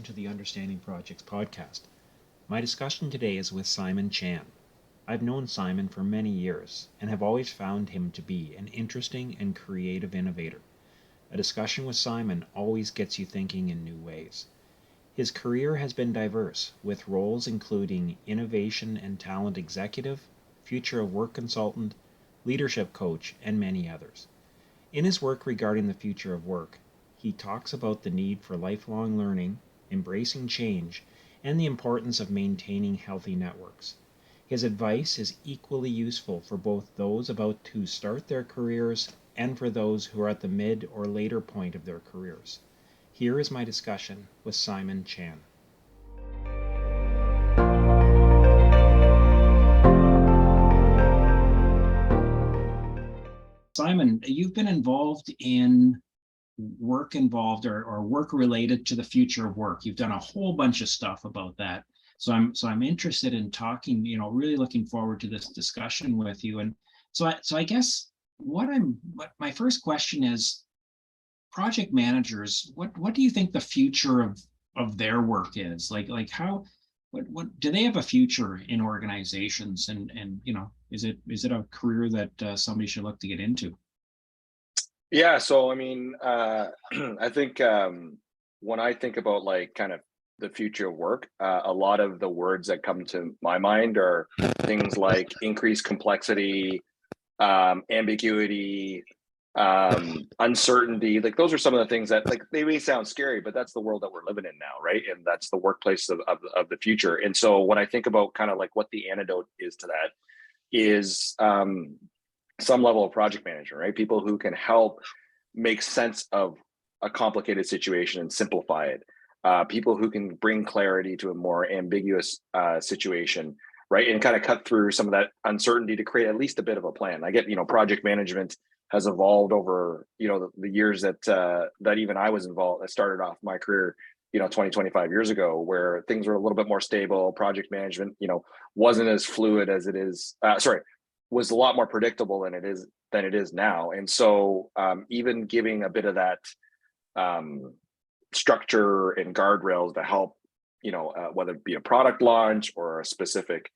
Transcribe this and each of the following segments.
to the Understanding Projects podcast. My discussion today is with Simon Chan. I've known Simon for many years and have always found him to be an interesting and creative innovator. A discussion with Simon always gets you thinking in new ways. His career has been diverse, with roles including innovation and talent executive, future of work consultant, leadership coach, and many others. In his work regarding the future of work, he talks about the need for lifelong learning, embracing change, and the importance of maintaining healthy networks. His advice is equally useful for both those about to start their careers and for those who are at the mid or later point of their careers. Here is my discussion with Simon Chan. Simon, you've been involved in work involved or work related to the future of work. You've done a whole bunch of stuff about that. So I'm interested in talking, really looking forward to this discussion with you. And so I guess what my first question is, project managers, what do you think the future of their work is? Like how what do they have a future in organizations? And is it a career that somebody should look to get into? Yeah, so I mean, I think when I think about like kind of the future of work, a lot of the words that come to my mind are things like increased complexity, ambiguity, uncertainty. Like those are some of the things that like they may sound scary, but that's the world that we're living in now, right? And that's the workplace of the future. And so when I think about kind of like what the antidote is to that is some level of project management, right? People who can help make sense of a complicated situation and simplify it. People who can bring clarity to a more ambiguous situation, right? And kind of cut through some of that uncertainty to create at least a bit of a plan. I get, project management has evolved over, the years that that even I was involved. I started off my career, 20, 25 years ago, where things were a little bit more stable. Project management, wasn't as fluid as it is. Was a lot more predictable than it is now. And so even giving a bit of that structure and guardrails to help, whether it be a product launch or a specific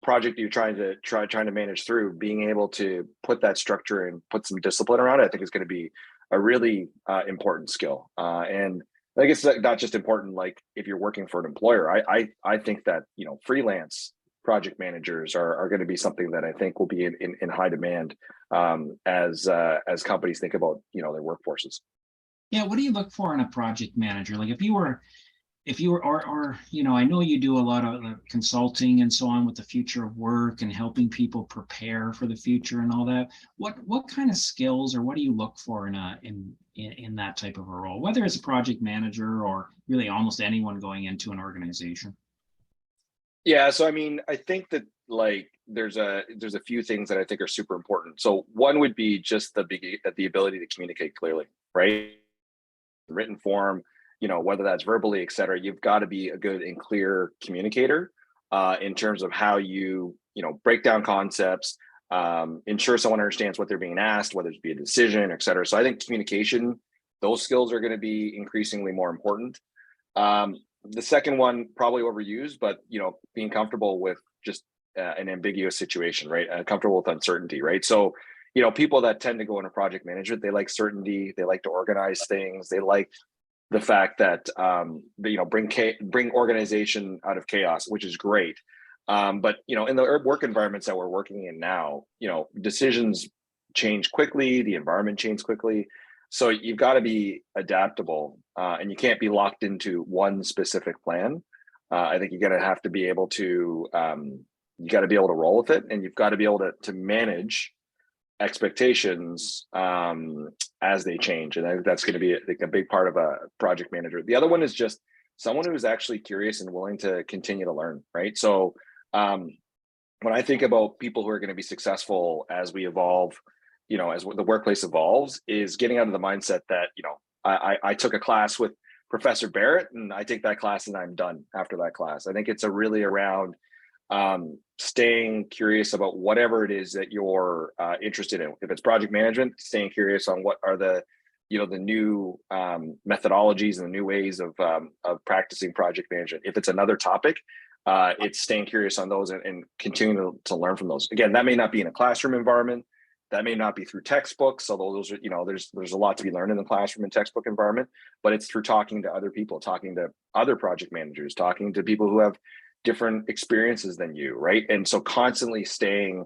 project you're trying to manage through, being able to put that structure and put some discipline around it, I think is going to be a really important skill. And I guess not just important, like if you're working for an employer. I think that freelance project managers are going to be something that I think will be in high demand as companies think about their workforces. Yeah, what do you look for in a project manager? Like if you were or I know you do a lot of consulting and so on with the future of work and helping people prepare for the future and all that. What kind of skills or what do you look for in that type of a role, whether it's a project manager or really almost anyone going into an organization? Yeah, so I mean, I think that like there's a few things that I think are super important. So one would be just the ability to communicate clearly, right? Written form, whether that's verbally, et cetera. You've got to be a good and clear communicator in terms of how break down concepts, ensure someone understands what they're being asked, whether it be a decision, et cetera. So I think communication, those skills are going to be increasingly more important. The second one, probably overused, but being comfortable with just an ambiguous situation, right? Comfortable with uncertainty, right? So, people that tend to go into project management, they like certainty, they like to organize things, they like the fact that bring organization out of chaos, which is great. But in the work environments that we're working in now, decisions change quickly, the environment changes quickly. So you've got to be adaptable, and you can't be locked into one specific plan. I think you're going to have to be able to roll with it, and you've got to be able to manage expectations as they change. And I think that's going to be a big part of a project manager. The other one is just someone who is actually curious and willing to continue to learn, right? So when I think about people who are going to be successful as we evolve, as the workplace evolves, is getting out of the mindset that, I took a class with Professor Barrett and I take that class and I'm done after that class. I think it's really around staying curious about whatever it is that you're interested in. If it's project management, staying curious on what are the the new methodologies and the new ways of practicing project management. If it's another topic, it's staying curious on those and continuing to learn from those. Again, that may not be in a classroom environment. That may not be through textbooks, although those are, there's a lot to be learned in the classroom and textbook environment, but it's through talking to other people, talking to other project managers, talking to people who have different experiences than you, right? And so constantly staying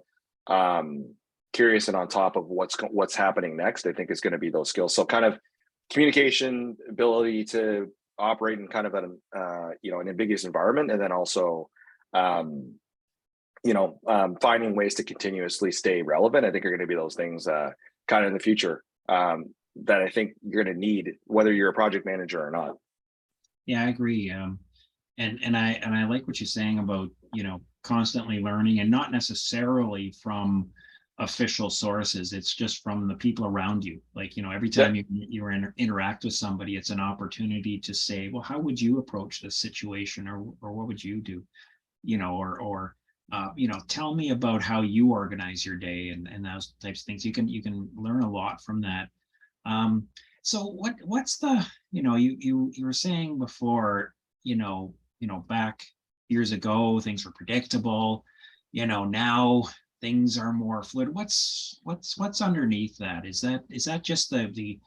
curious and on top of what's happening next, I think is going to be those skills. So kind of communication, ability to operate in kind of an ambiguous environment, and then also finding ways to continuously stay relevant, I think are going to be those things kind of in the future that I think you're going to need, whether you're a project manager or not. Yeah, I agree. And I like what you're saying about, constantly learning, and not necessarily from official sources. It's just from the people around you. Like, every time you interact with somebody, it's an opportunity to say, well, how would you approach this situation, or what would you do? Tell me about how you organize your day, and those types of things. You can learn a lot from that. So what's the, you were saying before, back years ago, things were predictable, now things are more fluid. What's underneath that? Is that just the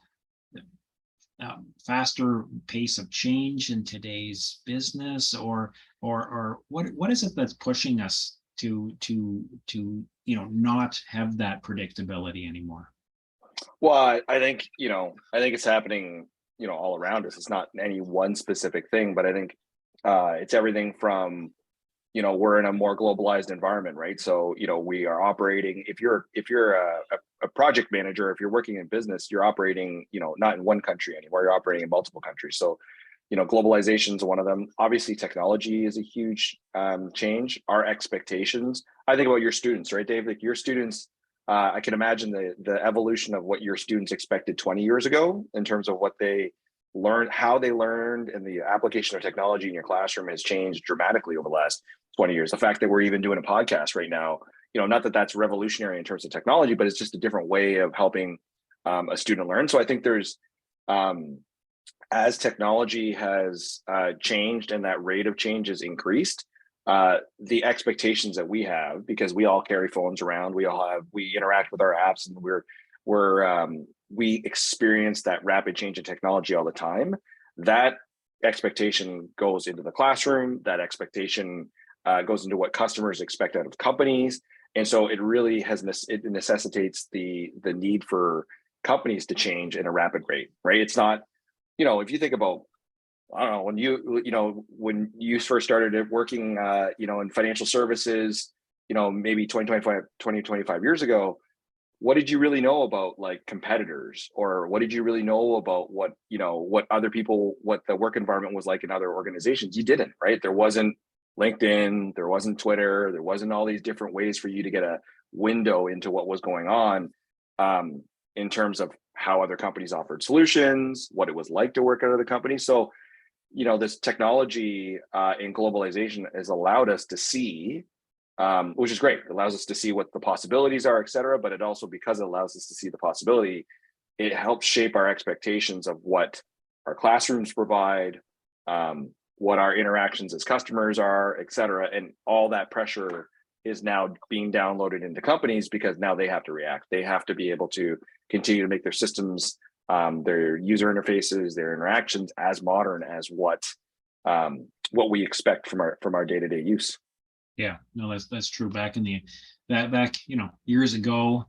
faster pace of change in today's business, or what is it that's pushing us to not have that predictability anymore? Well, I think it's happening, all around us. It's not any one specific thing, but I think it's everything from, we're in a more globalized environment, right? So, we are operating, if you're a project manager, if you're working in business, you're operating, not in one country anymore, you're operating in multiple countries. So, globalization is one of them. Obviously, technology is a huge change. Our expectations, I think about your students, right, Dave? Like your students, I can imagine the evolution of what your students expected 20 years ago in terms of what they learned, how they learned, and the application of technology in your classroom has changed dramatically over the last 20 years. The fact that we're even doing a podcast right now, not that that's revolutionary in terms of technology, but it's just a different way of helping a student learn. So I think there's, as technology has changed and that rate of change has increased, the expectations that we have, because we all carry phones around, we interact with our apps, and we experience that rapid change in technology all the time. That expectation goes into the classroom. That expectation goes into what customers expect out of companies, and so it really it necessitates the need for companies to change in a rapid rate. Right? It's not, if you think about, I don't know, when you first started working, in financial services, maybe 25 years ago, what did you really know about like competitors, or what did you really know about what other people, what the work environment was like in other organizations? You didn't, right? There wasn't LinkedIn, there wasn't Twitter, there wasn't all these different ways for you to get a window into what was going on in terms of how other companies offered solutions, what it was like to work at other companies. So, this technology and globalization has allowed us to see, which is great. It allows us to see what the possibilities are, et cetera. But it also, because it allows us to see the possibility, it helps shape our expectations of what our classrooms provide, what our interactions as customers are, et cetera. And all that pressure is now being downloaded into companies, because now they have to react. They have to be able to continue to make their systems, their user interfaces, their interactions as modern as what we expect from our day-to-day use. Yeah, no, that's true. Back years ago,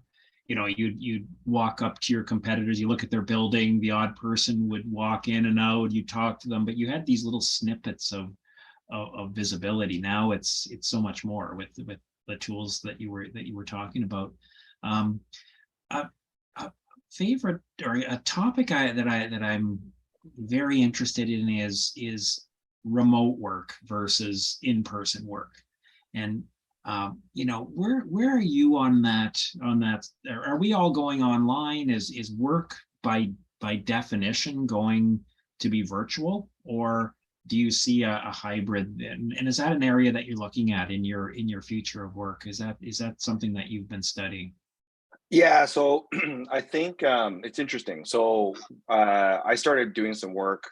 you'd walk up to your competitors, you look at their building, the odd person would walk in and out, you talk to them, but you had these little snippets of visibility. Now it's so much more with the tools that you were talking about. A favorite, or a topic that I'm very interested in is remote work versus in-person work. And where are you on that? Are we all going online? Is work by definition going to be virtual, or do you see a hybrid? And is that an area that you're looking at in your future of work? Is that something that you've been studying? Yeah, so I think it's interesting. So I started doing some work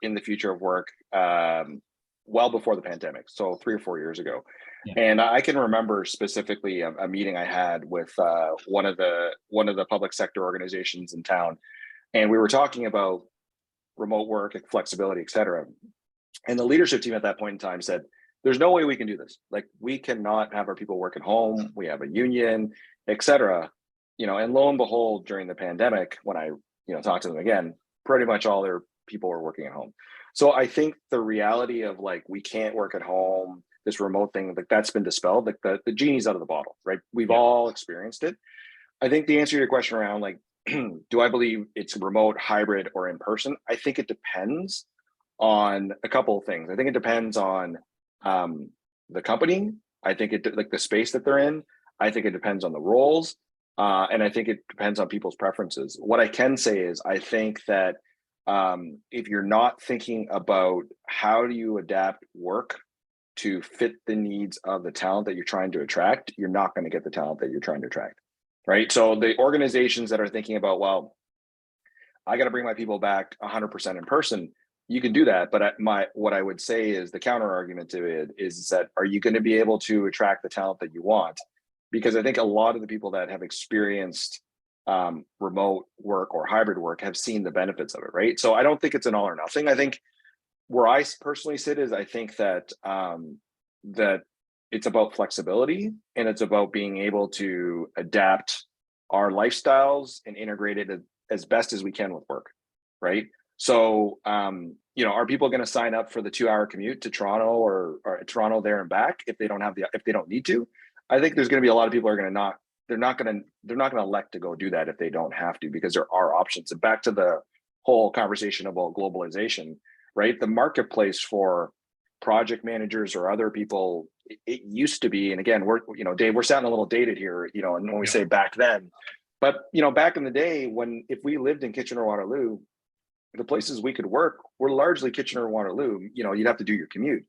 in the future of work well before the pandemic, so 3 or 4 years ago. Yeah. And I can remember specifically a meeting I had with one of the public sector organizations in town, and we were talking about remote work and flexibility, et cetera. And the leadership team at that point in time said, "There's no way we can do this. Like, we cannot have our people work at home. We have a union, et cetera." And lo and behold, during the pandemic, when I talked to them again, pretty much all their people were working at home. So I think the reality of like we can't work at home, this remote thing, like that's been dispelled. Like the genie's out of the bottle, right? We've Yeah. all experienced it. I think the answer to your question around like, do I believe it's remote, hybrid, or in person? I think it depends on a couple of things. I think it depends on um, the company. I think it like the space that they're in. I think it depends on the roles, and I think it depends on people's preferences. What I can say is, I think that if you're not thinking about how do you adapt work to fit the needs of the talent that you're trying to attract, you're not going to get the talent that you're trying to attract, right? So the organizations that are thinking about, well, I got to bring my people back 100% in person. You can do that, but what I would say is the counter argument to it is that are you going to be able to attract the talent that you want? Because I think a lot of the people that have experienced remote work or hybrid work have seen the benefits of it, right? So I don't think it's an all or nothing. I think where I personally sit is I think that that it's about flexibility and it's about being able to adapt our lifestyles and integrate it as best as we can with work, right? So, are people going to sign up for the 2 hour commute to Toronto or Toronto there and back if they don't need to? I think there's going to be a lot of people are going to not. They're not going to elect to go do that if they don't have to because there are options. And back to the whole conversation about globalization, right? The marketplace for project managers or other people, it used to be, and again, Dave, we're sounding a little dated here, and when we Yeah. say back then, but back in the day when if we lived in Kitchener-Waterloo, the places we could work were largely Kitchener-Waterloo. You'd have to do your commute.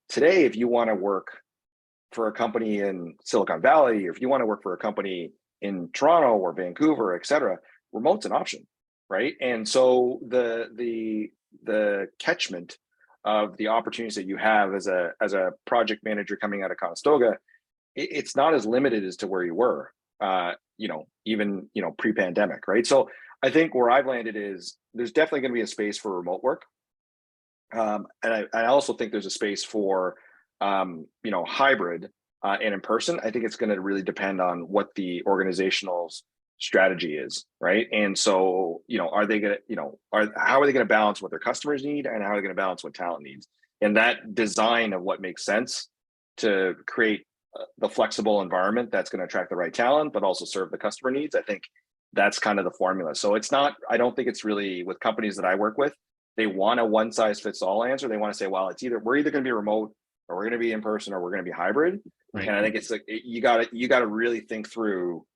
Today, if you want to work for a company in Silicon Valley, or if you want to work for a company in Toronto or Vancouver, et cetera, remote's an option, right? And so the catchment of the opportunities that you have as a project manager coming out of Conestoga, it's not as limited as to where you were, even pre-pandemic, right? So I think where I've landed is there's definitely going to be a space for remote work, and I also think there's a space for hybrid and in person. I think it's going to really depend on what the organizational strategy is, right? And so, are they going to, how are they going to balance what their customers need and how are they going to balance what talent needs? And that design of what makes sense to create the flexible environment that's going to attract the right talent, but also serve the customer needs. I think that's kind of the formula. So it's not, I don't think it's really with companies that I work with, they want a one size fits all answer. They want to say, well, we're either going to be remote or we're going to be in person or we're going to be hybrid. Right. And I think it's like you got to really think through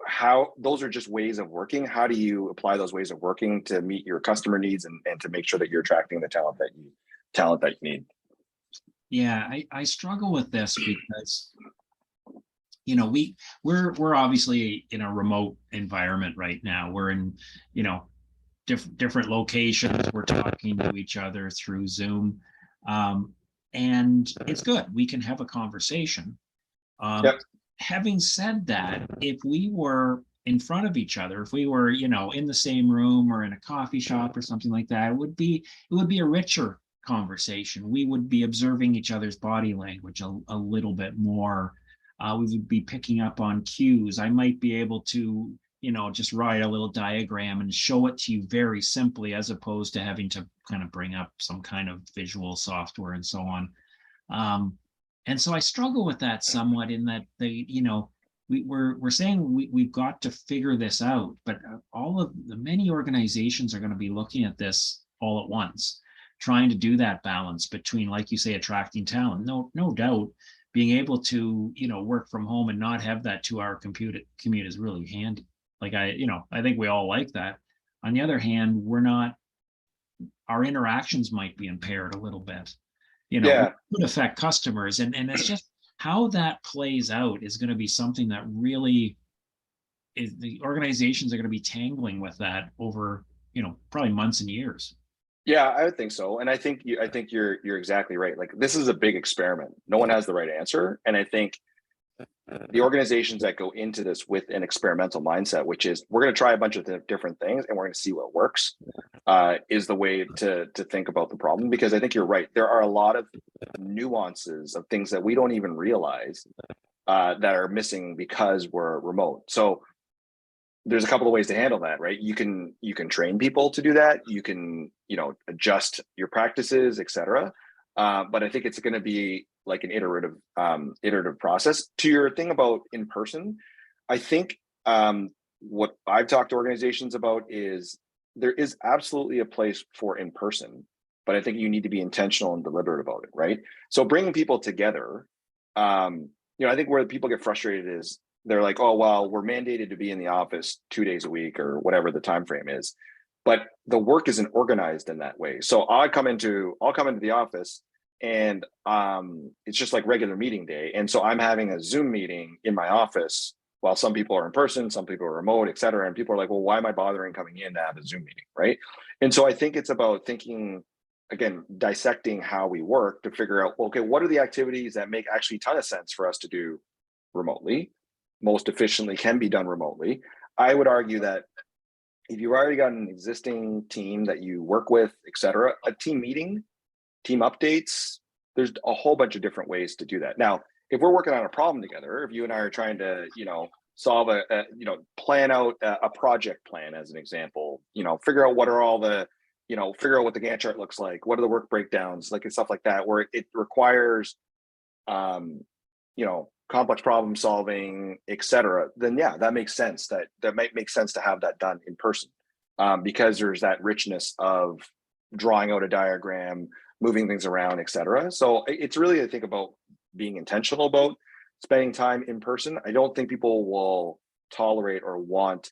how those are just ways of working. How do you apply those ways of working to meet your customer needs and to make sure that you're attracting the talent that you need? Yeah, I struggle with this because we're obviously in a remote environment right now. We're in you know different locations. We're talking to each other through Zoom, and it's good. We can have a conversation. Um, Yep. Having said that, if we were in front of each other, if we were in the same room or in a coffee shop or something like that, it would be a richer conversation. We would be observing each other's body language a little bit more. We would be picking up on cues. I might be able to just write a little diagram and show it to you very simply, as opposed to having to kind of bring up some kind of visual software and so on. Um, and so I struggle with that somewhat, in that we're saying we've got to figure this out, but all of the many organizations are going to be looking at this all at once, trying to do that balance between, like you say, attracting talent. No doubt, being able to work from home and not have that 2 hour commute is really handy. Like I think we all like that. On the other hand, we're not. Our interactions might be impaired a little bit, which Yeah. could affect customers. And it's just how that plays out is going to be something that really the organizations are going to be tangling with that over, probably months and years. Yeah, I would think so. And I think you're exactly right. Like, this is a big experiment. No one has the right answer. And I think the organizations that go into this with an experimental mindset, which is we're going to try a bunch of different things and we're going to see what works, is the way to think about the problem. Because I think you're right. There are a lot of nuances of things that we don't even realize that are missing because we're remote. So there's a couple of ways to handle that, right? You can train people to do that. You can, adjust your practices, et cetera. But I think it's going to be like an iterative process. To your thing about in person, I think what I've talked to organizations about is there is absolutely a place for in person, but I think you need to be intentional and deliberate about it, right? So bringing people together, I think where people get frustrated is they're like, oh, well, we're mandated to be in the office 2 days a week or whatever the time frame is, but the work isn't organized in that way. So I'll come into the office and it's just like regular meeting day. And so I'm having a Zoom meeting in my office while some people are in person, some people are remote, et cetera. And people are like, well, why am I bothering coming in to have a Zoom meeting, right? And so I think it's about thinking, again, dissecting how we work to figure out, okay, what are the activities that make actually a ton of sense for us to do remotely, most efficiently can be done remotely. I would argue that if you've already got an existing team that you work with, et cetera, a team meeting, team updates, there's a whole bunch of different ways to do that. Now, if we're working on a problem together, if you and I are trying to, solve plan out a project plan as an example, figure out what are all the, figure out what the Gantt chart looks like, what are the work breakdowns, like, and stuff like that, where it requires, complex problem solving, et cetera, then yeah, that makes sense. That might make sense to have that done in person, because there's that richness of drawing out a diagram, moving things around, et cetera. So it's really, I think, about being intentional about spending time in person. I don't think people will tolerate or want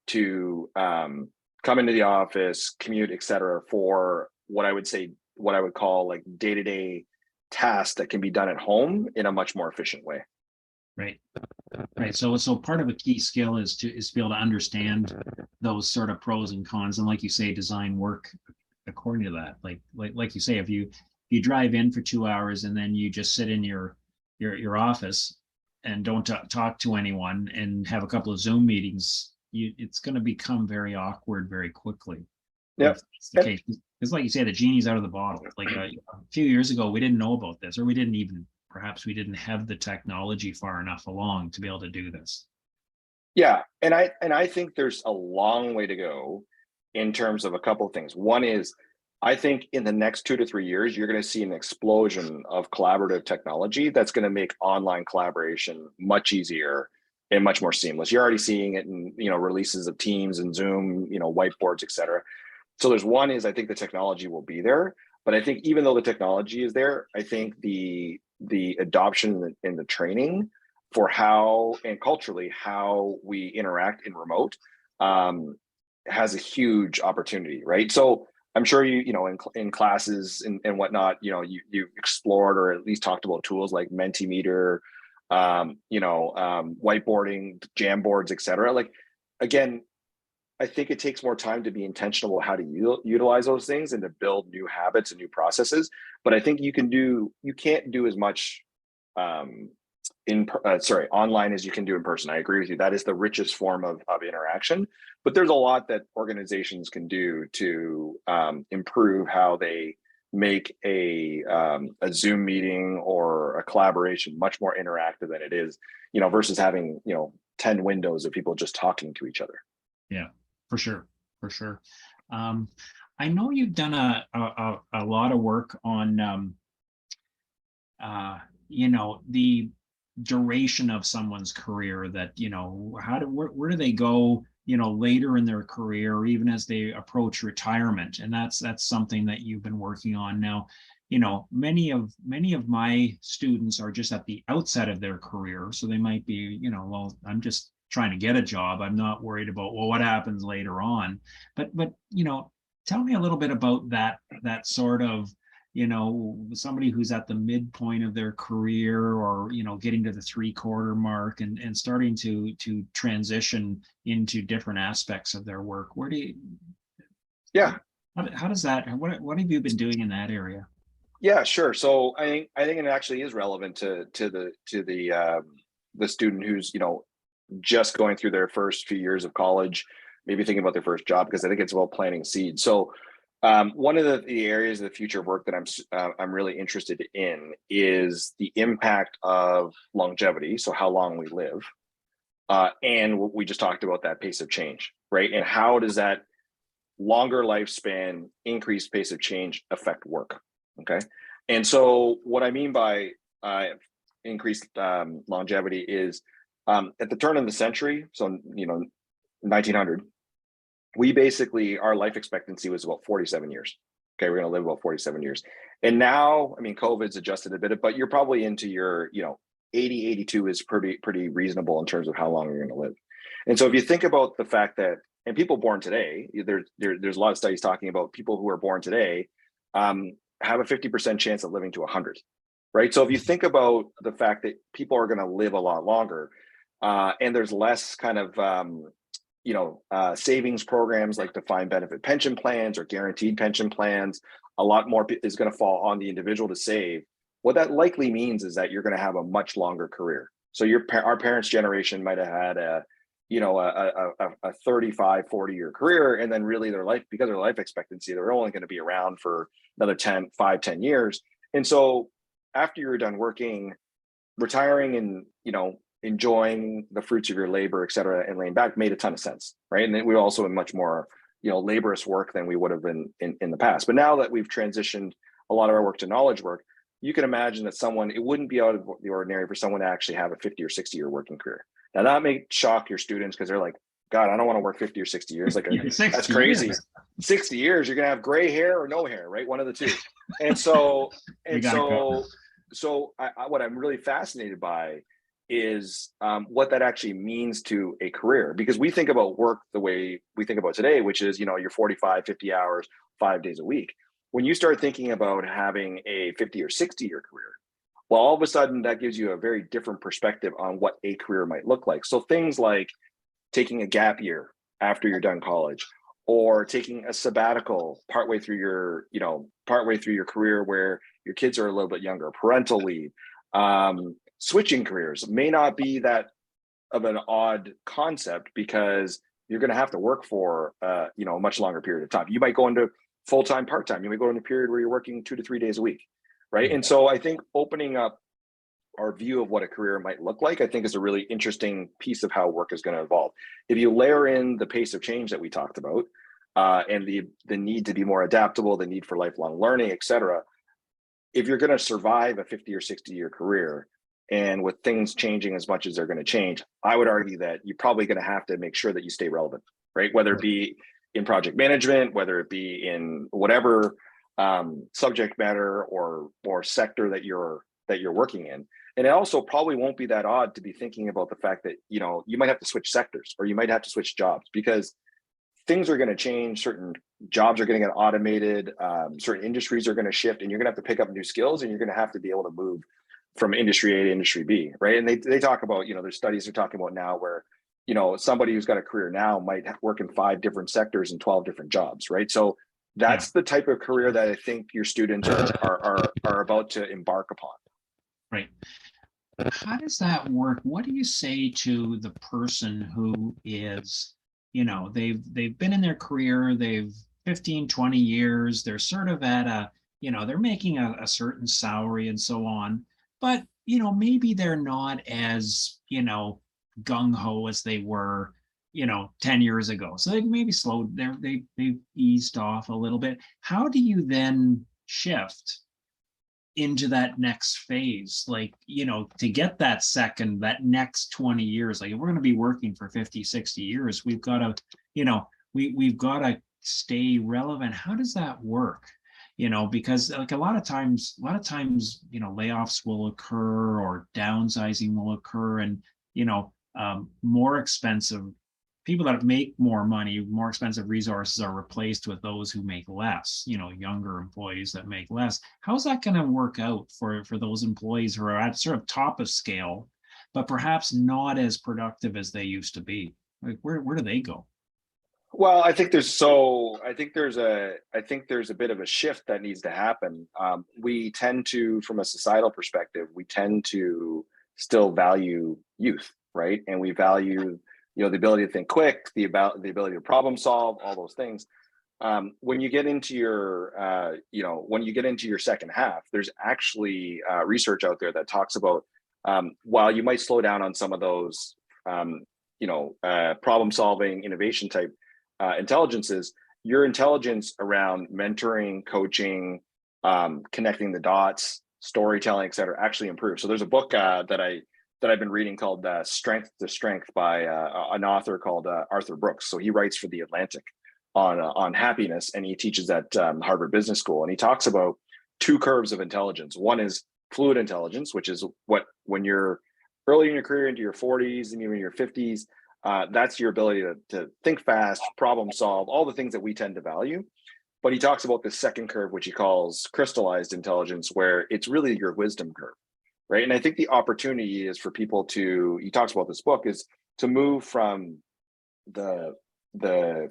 to come into the office, commute, et cetera, for what I would call like day-to-day tasks that can be done at home in a much more efficient way. Right. So part of a key skill is to be able to understand those sort of pros and cons, and like you say, design work according to that. Like you say, if you drive in for 2 hours and then you just sit in your office and don't talk to anyone and have a couple of Zoom meetings, it's going to become very awkward very quickly. Yeah, that's the case. It's like you say, the genie's out of the bottle. Like a few years ago, we didn't know about this, or perhaps we didn't have the technology far enough along to be able to do this. Yeah, and I think there's a long way to go in terms of a couple of things. One is, I think in the next 2 to 3 years, you're going to see an explosion of collaborative technology that's going to make online collaboration much easier and much more seamless. You're already seeing it in releases of Teams and Zoom, whiteboards, et cetera. So there's one is, I think the technology will be there, but I think even though the technology is there, I think the adoption and the training for how and culturally how we interact in remote has a huge opportunity, right? So I'm sure in classes and whatnot, you explored or at least talked about tools like Mentimeter, whiteboarding, Jamboards, et cetera. Like, again, I think it takes more time to be intentional how to utilize those things and to build new habits and new processes. But I think you can't do as much online as you can do in person. I agree with you. That is the richest form of interaction. But there's a lot that organizations can do to improve how they make a Zoom meeting or a collaboration much more interactive than it is, versus having 10 windows of people just talking to each other. Yeah, for sure. I know you've done a lot of work on the duration of someone's career, that where do they go later in their career, or even as they approach retirement. And that's something that you've been working on now. Many of my students are just at the outset of their career, so they might be well, I'm just trying to get a job, I'm not worried about what happens later on. But tell me a little bit about that sort of somebody who's at the midpoint of their career, or getting to the 3/4 mark, and starting to transition into different aspects of their work? Where do you Yeah. how does that, what have you been doing in that area? Yeah, sure. So I think it actually is relevant to the student who's just going through their first few years of college, maybe thinking about their first job, because I think it's about planting seeds. So one of the areas of the future of work that I'm really interested in is the impact of longevity. So how long we live, and what we just talked about, that pace of change, right? And how does that longer lifespan, increased pace of change affect work? Okay. And so what I mean by increased longevity is at the turn of the century, so 1900, we basically, our life expectancy was about 47 years. Okay, we're going to live about 47 years. And now, I mean, COVID's adjusted a bit, but you're probably into your 80, 82 is pretty reasonable in terms of how long you're going to live. And so if you think about the fact that, and people born today, there's a lot of studies talking about people who are born today have a 50% chance of living to 100, right? So if you think about the fact that people are going to live a lot longer, and there's less kind of savings programs like defined benefit pension plans or guaranteed pension plans, a lot more is going to fall on the individual to save. What that likely means is that you're going to have a much longer career. So our parents' generation might have had a 35, 40-year career, and then really their life, because of their life expectancy, they're only going to be around for another 10 years. And so after you're done working, retiring, and enjoying the fruits of your labor, et cetera, and laying back made a ton of sense, right? And then we also in much more laborious work than we would have been in the past. But now that we've transitioned a lot of our work to knowledge work, you can imagine that it wouldn't be out of the ordinary for someone to actually have a 50 or 60-year working career. Now that may shock your students, because they're like, God, I don't want to work 50 or 60 years. Like, that's crazy. Years. 60 years, you're going to have gray hair or no hair, right? One of the two. And so, what I'm really fascinated by is what that actually means to a career, because we think about work the way we think about today, which is, you're 45, 50 hours, 5 days a week. When you start thinking about having a 50 or 60-year career, well, all of a sudden that gives you a very different perspective on what a career might look like. So things like taking a gap year after you're done college, or taking a sabbatical partway through your career where your kids are a little bit younger, parental leave, switching careers may not be that of an odd concept, because you're going to have to work for a much longer period of time. You might go into full-time, part-time. You might go into a period where you're working 2 to 3 days a week, right? And so I think opening up our view of what a career might look like, I think, is a really interesting piece of how work is going to evolve. If you layer in the pace of change that we talked about, and the need to be more adaptable, the need for lifelong learning, et cetera, if you're going to survive a 50 or 60-year career, and with things changing as much as they're going to change, I would argue that you're probably going to have to make sure that you stay relevant, right? Whether it be in project management, whether it be in whatever subject matter or sector that you're working in. And it also probably won't be that odd to be thinking about the fact that you might have to switch sectors, or you might have to switch jobs, because things are going to change. Certain jobs are going to get automated, certain industries are going to shift, and you're going to have to pick up new skills, and you're going to have to be able to move from industry A to industry B, right? And they talk about, there's studies they're talking about now where, somebody who's got a career now might work in 5 different sectors and 12 different jobs, right? So that's the type of career that I think your students are about to embark upon. Right. How does that work? What do you say to the person who is, they've been in their career, they've 15, 20 years, they're sort of at they're making a certain salary and so on, but, maybe they're not as, gung-ho as they were, 10 years ago. So they maybe slowed, they've eased off a little bit. How do you then shift into that next phase, like, to get that next 20 years? Like, if we're going to be working for 50, 60 years, we've got to, we've got to stay relevant. How does that work? Because like a lot of times, layoffs will occur, or downsizing will occur, and, more expensive people that make more money, more expensive resources are replaced with those who make less, younger employees that make less. How's that going to work out for those employees who are at sort of top of scale, but perhaps not as productive as they used to be? Like, where do they go? Well, I think there's a bit of a shift that needs to happen. We tend to, from a societal perspective, we tend to still value youth, right? And we value, the ability to think quick, the ability to problem solve, all those things. When you get into your second half, there's actually research out there that talks about, while you might slow down on some of those, problem solving, innovation type intelligences, your intelligence around mentoring, coaching, connecting the dots, storytelling, et cetera, actually improves. So there's a book that I've been reading called Strength to Strength by an author called Arthur Brooks. So he writes for The Atlantic on happiness, and he teaches at Harvard Business School. And he talks about two curves of intelligence. One is fluid intelligence, which is when you're early in your career, into your 40s and even your 50s, that's your ability to think fast, problem solve, all the things that we tend to value. But he talks about the second curve, which he calls crystallized intelligence, where it's really your wisdom curve, right? And I think the opportunity is for people he talks about this book, is to move from the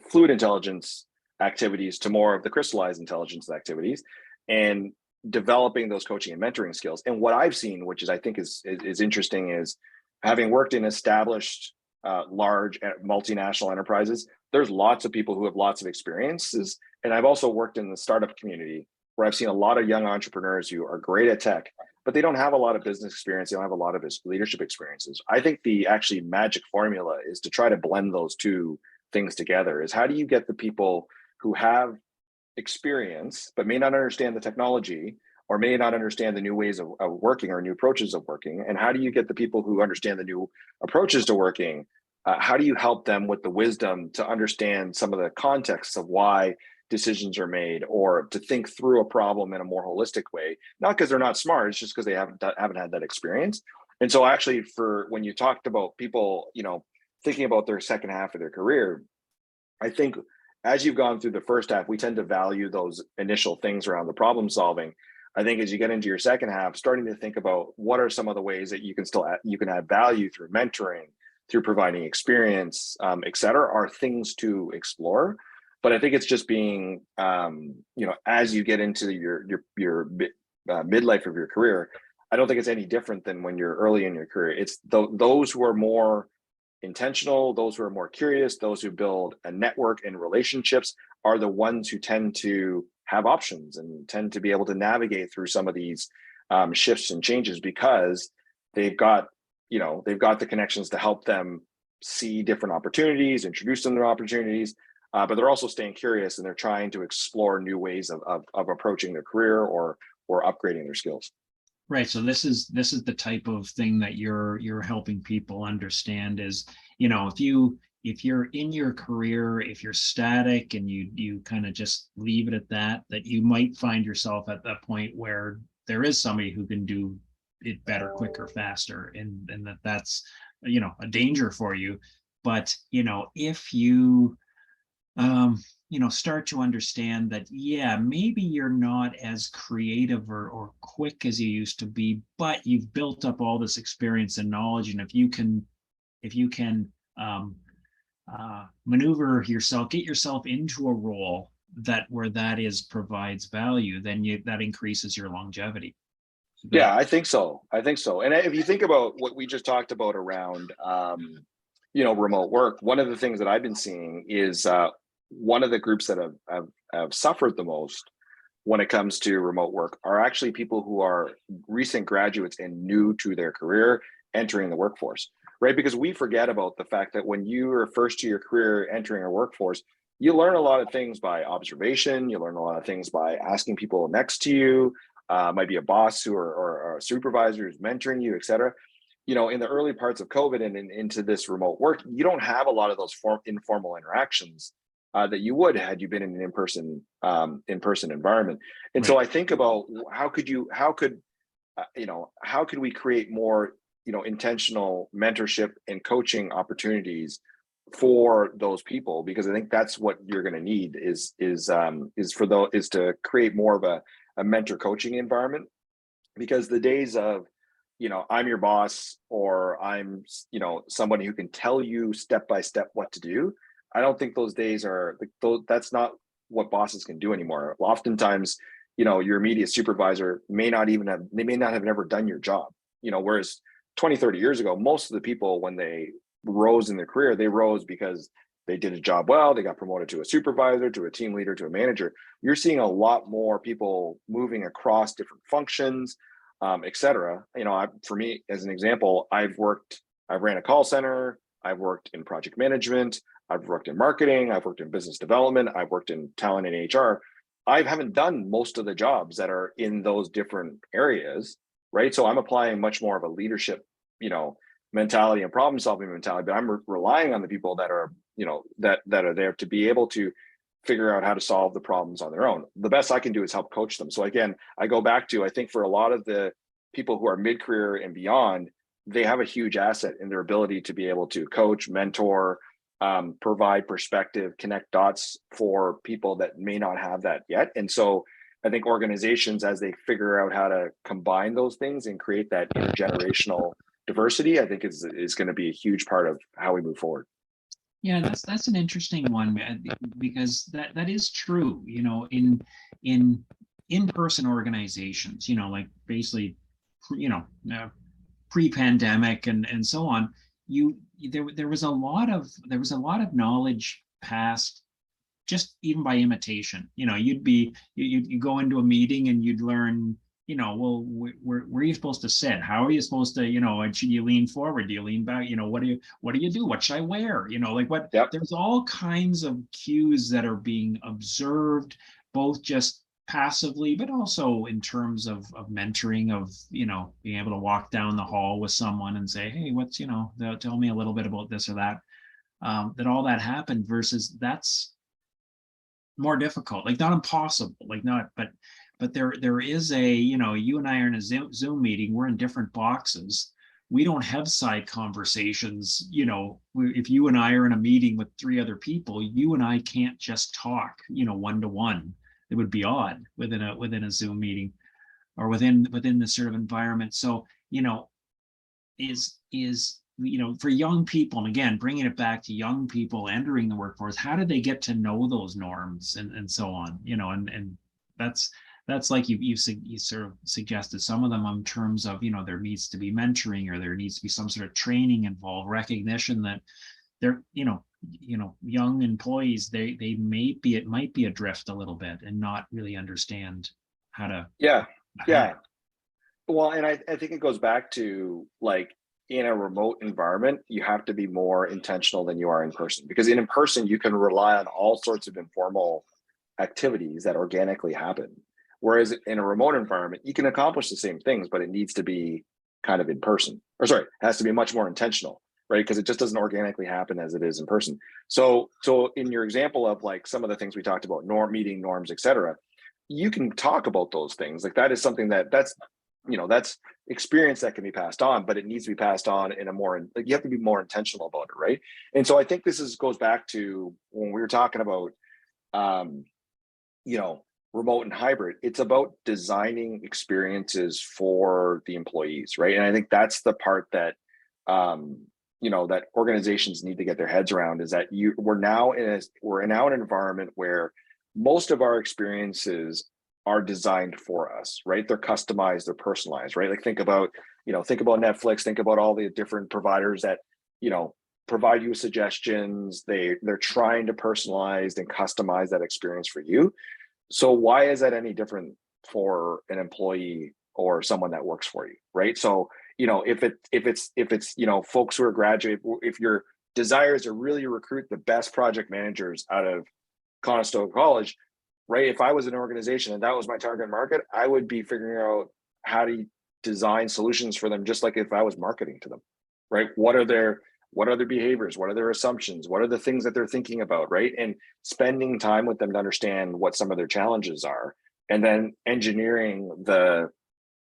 fluid intelligence activities to more of the crystallized intelligence activities, and developing those coaching and mentoring skills. And what I've seen, which I think is interesting, is having worked in established large multinational enterprises, there's lots of people who have lots of experiences. And I've also worked in the startup community where I've seen a lot of young entrepreneurs who are great at tech, but they don't have a lot of business experience. They don't have a lot of leadership experiences. I think the actually magic formula is to try to blend those two things together. Is how do you get the people who have experience but may not understand the technology, or may not understand the new ways of working or new approaches of working, and how do you get the people who understand the new approaches to working? How do you help them with the wisdom to understand some of the contexts of why decisions are made, or to think through a problem in a more holistic way? Not because they're not smart, it's just because they haven't had that experience. And so actually, for when you talked about people, thinking about their second half of their career, I think as you've gone through the first half, we tend to value those initial things around the problem solving. I think as you get into your second half, starting to think about what are some of the ways that you can add value through mentoring, through providing experience, et cetera, are things to explore. But I think it's just being, as you get into your midlife of your career, I don't think it's any different than when you're early in your career. It's those who are more intentional, those who are more curious, those who build a network and relationships are the ones who tend to have options and tend to be able to navigate through some of these shifts and changes, because they've got the connections to help them see different opportunities, introduce them to opportunities, but they're also staying curious, and they're trying to explore new ways of approaching their career or upgrading their skills. Right. So this is the type of thing that you're helping people understand is, if you're in your career, if you're static and you kind of just leave it at that you might find yourself at that point where there is somebody who can do it better, quicker, faster, and that's a danger for you. But if you start to understand that, yeah, maybe you're not as creative or quick as you used to be, but you've built up all this experience and knowledge. And if you can maneuver yourself, get yourself into a role where that provides value, then that increases your longevity. Yeah, I think so. And if you think about what we just talked about around, remote work, one of the things that I've been seeing is one of the groups that have suffered the most when it comes to remote work are actually people who are recent graduates and new to their career entering the workforce, right? Because we forget about the fact that when you are first to your career entering a workforce, you learn a lot of things by observation. You learn a lot of things by asking people next to you, might be a boss or a supervisor who's mentoring you, et cetera. In the early parts of COVID and into this remote work, you don't have a lot of those informal interactions that you would had you been in an in-person environment. And so I think about how could we create more intentional mentorship and coaching opportunities for those people, because I think that's what you're going to need is to create more of a mentor coaching environment, because the days of, I'm your boss, or I'm, somebody who can tell you step by step what to do. I don't think those days are that's not what bosses can do anymore. Oftentimes, your immediate supervisor may not have never done your job, whereas 20, 30 years ago, most of the people, when they rose in their career, they rose because they did a job well, they got promoted to a supervisor, to a team leader, to a manager. You're seeing a lot more people moving across different functions, et cetera. For me, as an example, I've ran a call center, I've worked in project management, I've worked in marketing, I've worked in business development, I've worked in talent and HR. I haven't done most of the jobs that are in those different areas, right? So I'm applying much more of a leadership, mentality and problem solving mentality, but I'm relying on the people that are, that are there to be able to figure out how to solve the problems on their own. The best I can do is help coach them. So again, I go back to, I think for a lot of the people who are mid-career and beyond, they have a huge asset in their ability to be able to coach, mentor, provide perspective, connect dots for people that may not have that yet. And so I think organizations, as they figure out how to combine those things and create that intergenerational diversity, I think is going to be a huge part of how we move forward. Yeah, that's an interesting one, because that is true. In in-person organizations, like basically, pre-pandemic and so on, there was a lot of knowledge passed just even by imitation. You go into a meeting and you'd learn, well, where are you supposed to sit? How are you supposed to, should you lean forward? Do you lean back? What do you do? What should I wear? Yep. There's all kinds of cues that are being observed, both just passively, but also in terms of mentoring, of, being able to walk down the hall with someone and say, hey, what's, tell me a little bit about this or that, that all that happened, versus that's more difficult, like not impossible, like not, but there is a, you and I are in a Zoom meeting, we're in different boxes. We don't have side conversations. If you and I are in a meeting with 3 other people, you and I can't just talk, one-to-one. It would be odd within a Zoom meeting, or within this sort of environment. So, for young people, and again, bringing it back to young people entering the workforce, how do they get to know those norms and so on, and that's like you sort of suggested some of them, in terms of, there needs to be mentoring, or there needs to be some sort of training involved, recognition that they're, young employees, it might be adrift a little bit and not really understand how to. Yeah. Well, and I think it goes back to, like, in a remote environment, you have to be more intentional than you are in person, because in person, you can rely on all sorts of informal activities that organically happen. Whereas in a remote environment, you can accomplish the same things, but it needs to be kind of in person, it has to be much more intentional, right? Because it just doesn't organically happen as it is in person. So in your example of, like, some of the things we talked about, meeting norms, et cetera, you can talk about those things. Like, that is something that's experience that can be passed on, but it needs to be passed on in a more, like, you have to be more intentional about it, right? And so I think this goes back to when we were talking about, remote and hybrid. It's about designing experiences for the employees, right? And I think that's the part that, that organizations need to get their heads around, is that we're now in an environment where most of our experiences are designed for us, right? They're customized, they're personalized, right? Like, think about Netflix, think about all the different providers that, provide you suggestions. They're trying to personalize and customize that experience for you. So why is that any different for an employee or someone that works for you, right? So, if it's folks who are graduate, if your desire is to really recruit the best project managers out of Conestoga College, right? If I was an organization and that was my target market, I would be figuring out how to design solutions for them, just like if I was marketing to them, right? What are their behaviors? What are their assumptions? What are the things that they're thinking about, right? And spending time with them to understand what some of their challenges are, and then engineering the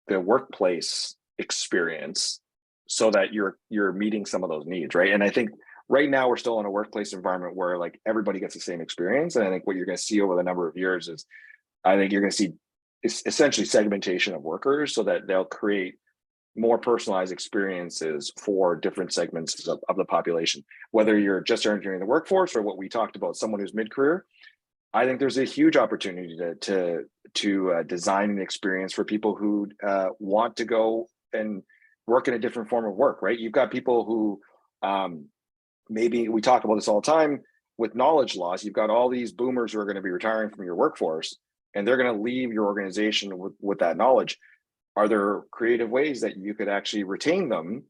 workplace experience so that you're meeting some of those needs, right? And I think Right now, we're still in a workplace environment where like everybody gets the same experience. And I think what you're going to see over the number of years is, I think you're going to see essentially segmentation of workers so that they'll create more personalized experiences for different segments of the population. Whether you're just entering the workforce or what we talked about, someone who's mid-career, I think there's a huge opportunity to design an experience for people who want to go and work in a different form of work, right? You've got people who maybe we talk about this all the time with knowledge loss. You've got all these boomers who are going to be retiring from your workforce, and they're going to leave your organization with that knowledge. Are there creative ways that you could actually retain them,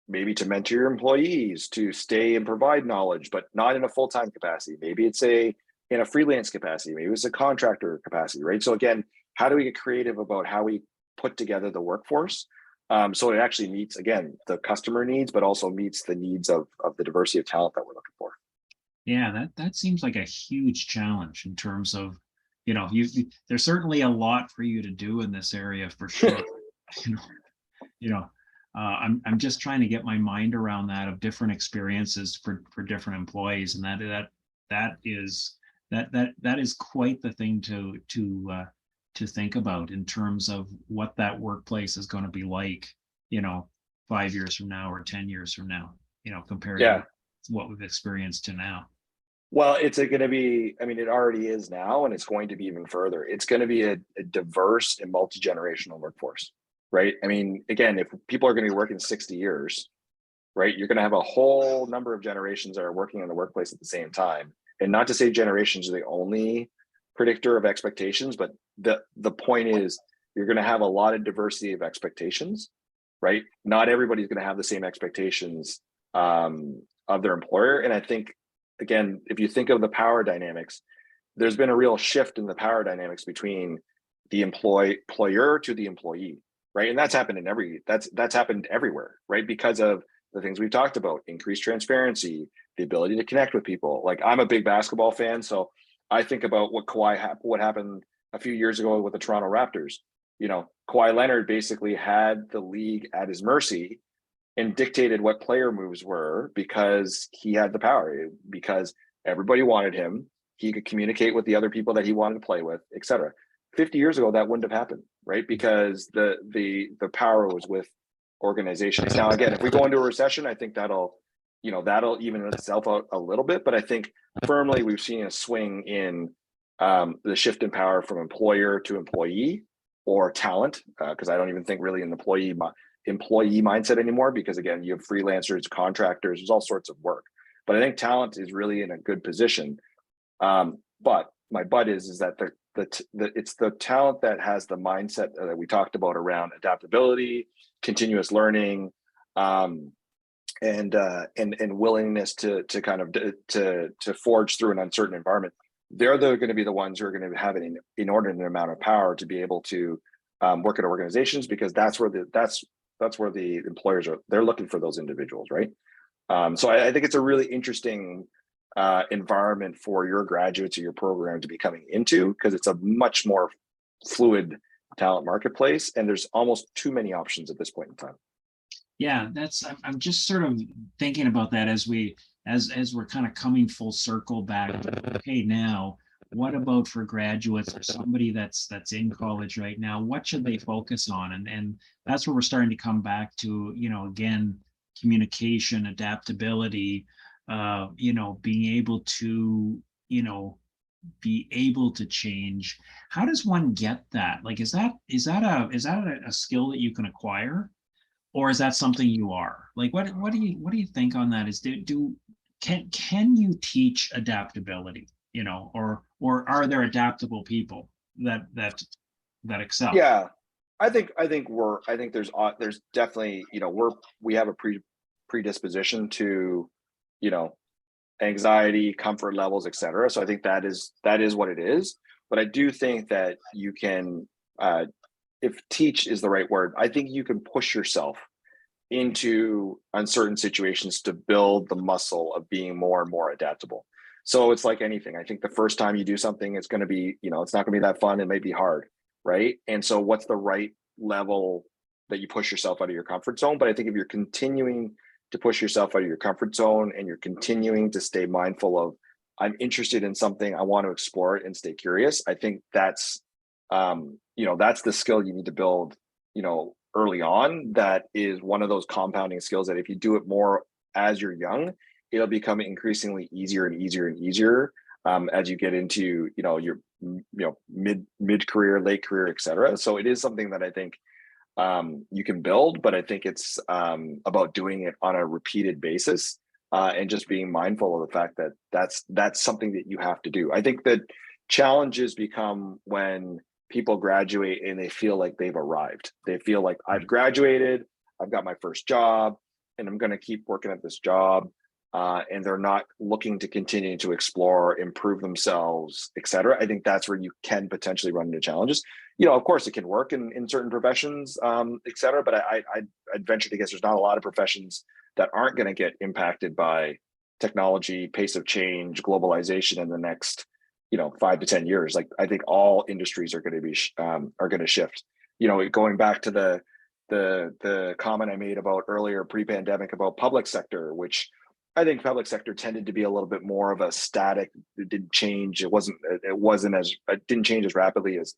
maybe to mentor your employees, to stay and provide knowledge, but not in a full-time capacity? Maybe it's in a freelance capacity, maybe it's a contractor capacity, right? So again, how do we get creative about how we put together the workforce so it actually meets, again, the customer needs, but also meets the needs of the diversity of talent that we're looking for? Yeah, that seems like a huge challenge in terms of, there's certainly a lot for you to do in this area for sure. you know, you know, I'm just trying to get my mind around that, of different experiences for different employees, and that is quite the thing to think about in terms of what that workplace is going to be like, 5 years from now or 10 years from now, compared Yeah. to what we've experienced to now. Well, it's going to be, I mean, it already is now, and it's going to be even further. It's going to be a diverse and multi-generational workforce, right? I mean, again, if people are going to be working 60 years, right, you're going to have a whole number of generations that are working in the workplace at the same time. And not to say generations are the only predictor of expectations, but the point is you're going to have a lot of diversity of expectations, right? Not everybody's going to have the same expectations of their employer. And I think, again, if you think of the power dynamics, there's been a real shift in the power dynamics between the employer to the employee, right? And that's happened that's happened everywhere, right? Because of the things we've talked about: increased transparency, the ability to connect with people. Like, I'm a big basketball fan, so I think about what happened a few years ago with the Toronto Raptors. Kawhi Leonard basically had the league at his mercy and dictated what player moves were because he had the power, because everybody wanted him. He could communicate with the other people that he wanted to play with, et cetera. 50 years ago, that wouldn't have happened, right? Because the power was with organizations. Now, again, if we go into a recession, I think that'll even itself out a little bit. But I think firmly we've seen a swing in the shift in power from employer to employee or talent, because I don't even think really an employee mindset anymore, because again, you have freelancers, contractors, there's all sorts of work. But I think talent is really in a good position. But my but is that it's the talent that has the mindset that we talked about around adaptability, continuous learning, and willingness to kind of to forge through an uncertain environment. They're going to be the ones who are going to have an inordinate amount of power to be able to work at organizations, because that's where the employers they're looking for those individuals, right? So I think it's a really interesting environment for your graduates or your program to be coming into, because it's a much more fluid talent marketplace, and there's almost too many options at this point in time. Yeah, I'm just sort of thinking about that as we're kind of coming full circle back. Okay, now what about for graduates or somebody that's in college right now? What should they focus on? And that's where we're starting to come back to, again, communication, adaptability, being able to, be able to change. How does one get that? Like, is that a skill that you can acquire, or is that something you are? Like, what do you think on that? Can you teach adaptability? Or are there adaptable people that excel? Yeah, I think there's definitely, we have a predisposition to, anxiety, comfort levels, et cetera. So I think that is what it is. But I do think that you can, if teach is the right word, I think you can push yourself into uncertain situations to build the muscle of being more and more adaptable. So it's like anything. I think the first time you do something, it's going to be, it's not going to be that fun. It may be hard, right? And so what's the right level that you push yourself out of your comfort zone? But I think if you're continuing to push yourself out of your comfort zone, and you're continuing to stay mindful of, I'm interested in something, I want to explore it and stay curious. I think that's, that's the skill you need to build, early on. That is one of those compounding skills that if you do it more as you're young, it'll become increasingly easier and easier and easier as you get into, your, mid career, late career, et cetera. So it is something that I think you can build, but I think it's about doing it on a repeated basis and just being mindful of the fact that that's something that you have to do. I think that challenges become when people graduate and they feel like they've arrived. They feel like, I've graduated, I've got my first job, and I'm going to keep working at this job. And they're not looking to continue to explore, improve themselves, et cetera. I think that's where you can potentially run into challenges. Of course, it can work in certain professions, et cetera. But I'd venture to guess there's not a lot of professions that aren't going to get impacted by technology, pace of change, globalization in the next 5 to 10 years. Like, I think all industries are going to be shift. Going back to the comment I made about earlier pre-pandemic about public sector, which I think public sector tended to be a little bit more of a static. It didn't change. It didn't change as rapidly as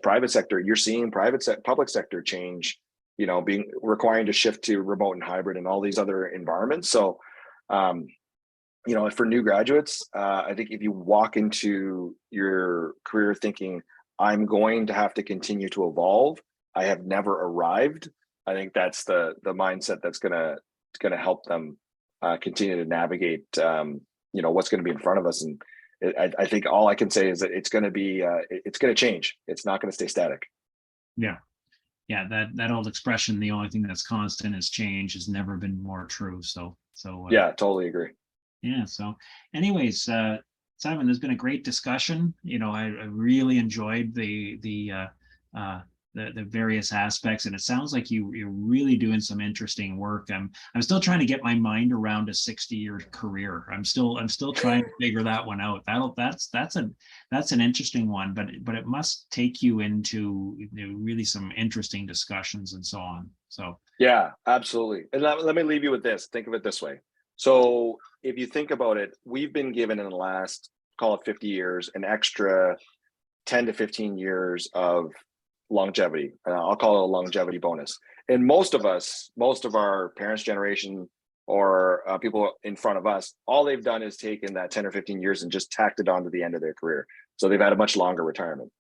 private sector. You're seeing public sector change, being requiring to shift to remote and hybrid and all these other environments. So, for new graduates, I think if you walk into your career thinking, I'm going to have to continue to evolve, I have never arrived, I think that's the mindset that's gonna help them continue to navigate what's going to be in front of us. And I think all I can say is that it's going to change. It's not going to stay static. Yeah. That old expression, the only thing that's constant is change, has never been more true. So yeah, totally agree. Yeah. So anyways, Simon, there's been a great discussion. I really enjoyed the various aspects, and it sounds like you're really doing some interesting work. I'm still trying to get my mind around a 60-year career. I'm still trying to figure that one out. That's an interesting one, but it must take you into really some interesting discussions and so on. So yeah, absolutely. And let me leave you with this. Think of it this way. So if you think about it, we've been given in the last, call it 50 years, an extra 10 to 15 years of longevity. I'll call it a longevity bonus. And most of our parents' generation or people in front of us, all they've done is taken that 10 or 15 years and just tacked it on to the end of their career. So they've had a much longer retirement.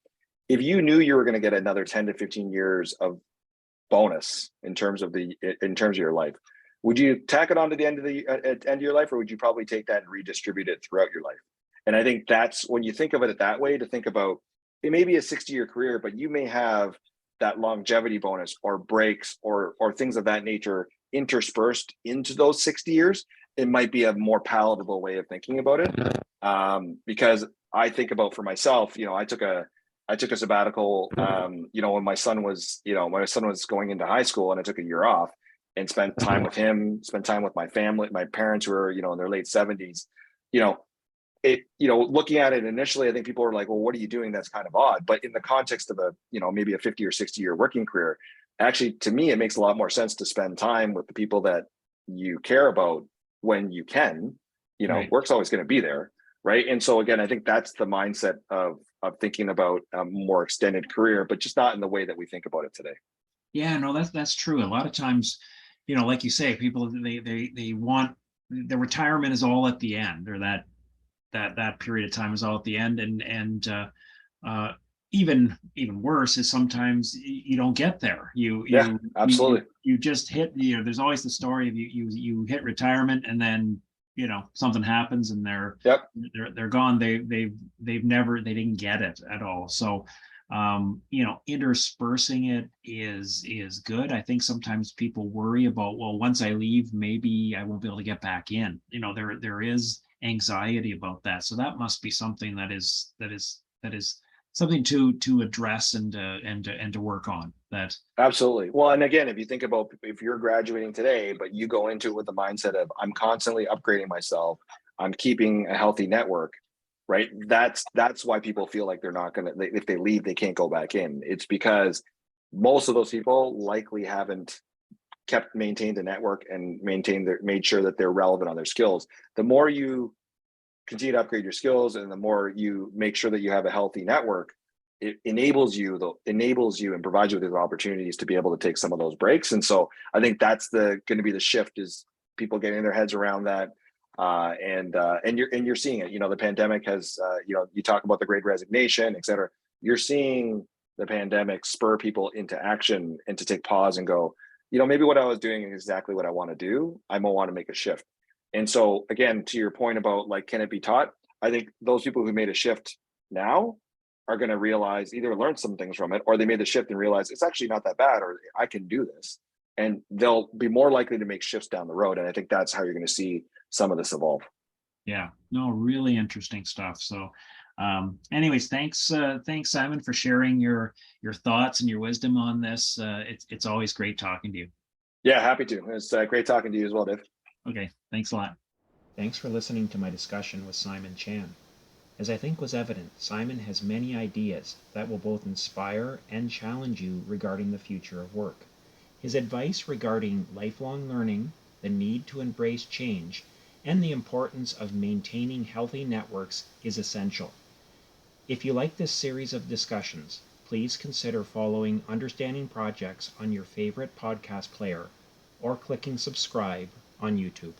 If you knew you were going to get another 10 to 15 years of bonus in terms of your life, would you tack it on to the end of your life, or would you probably take that and redistribute it throughout your life? And I think that's when you think of it that way, to think about, it may be a 60-year career, but you may have that longevity bonus or breaks or things of that nature interspersed into those 60 years. It might be a more palatable way of thinking about it. Because I think about, for myself, I took a sabbatical, when my son was going into high school, and I took a year off and spent time with him, spent time with my family, my parents who were, in their late 70s. Looking at it initially, I think people were like, well, what are you doing? That's kind of odd. But in the context of maybe a 50 or 60-year working career, actually, to me, it makes a lot more sense to spend time with the people that you care about when you can. Right. Work's always going to be there, right? And so again, I think that's the mindset of thinking about a more extended career, but just not in the way that we think about it today. Yeah, no, that's true. A lot of times, like you say, people, they want, the retirement is all at the end, or that period of time is all at the end, and even worse is sometimes you don't get there. Absolutely. You just hit, there's always the story of you hit retirement, and then something happens and they're gone. They didn't get it at all. So interspersing it is good. I think sometimes people worry about, well, once I leave, maybe I won't be able to get back in. There is anxiety about that. So that must be something that is something to address and to work on. That absolutely. Well, and again, if you think about, if you're graduating today, but you go into it with the mindset of, I'm constantly upgrading myself, I'm keeping a healthy network, right? That's why people feel like they're not going to, if they leave, they can't go back in. It's because most of those people likely haven't maintained a network and made sure that they're relevant on their skills. The more you continue to upgrade your skills and the more you make sure that you have a healthy network, it enables you and provides you with those opportunities to be able to take some of those breaks. And so I think that's going to be the shift, is people getting their heads around that. And you're seeing it. The pandemic has, you talk about the Great Resignation, et cetera. You're seeing the pandemic spur people into action and to take pause and go, maybe what I was doing is exactly what I want to do. I might want to make a shift. And so again, to your point about like, can it be taught? I think those people who made a shift now are going to realize, either learn some things from it, or they made the shift and realize it's actually not that bad, or I can do this. And they'll be more likely to make shifts down the road. And I think that's how you're going to see some of this evolve. Yeah, no, really interesting stuff. So anyways, thanks Simon, for sharing your thoughts and your wisdom on this. It's always great talking to you. Yeah, happy to. It's great talking to you as well, Dave. Okay, thanks a lot. Thanks for listening to my discussion with Simon Chan. As I think was evident, Simon has many ideas that will both inspire and challenge you regarding the future of work. His advice regarding lifelong learning, the need to embrace change, and the importance of maintaining healthy networks is essential. If you like this series of discussions, please consider following Understanding Projects on your favorite podcast player or clicking subscribe on YouTube.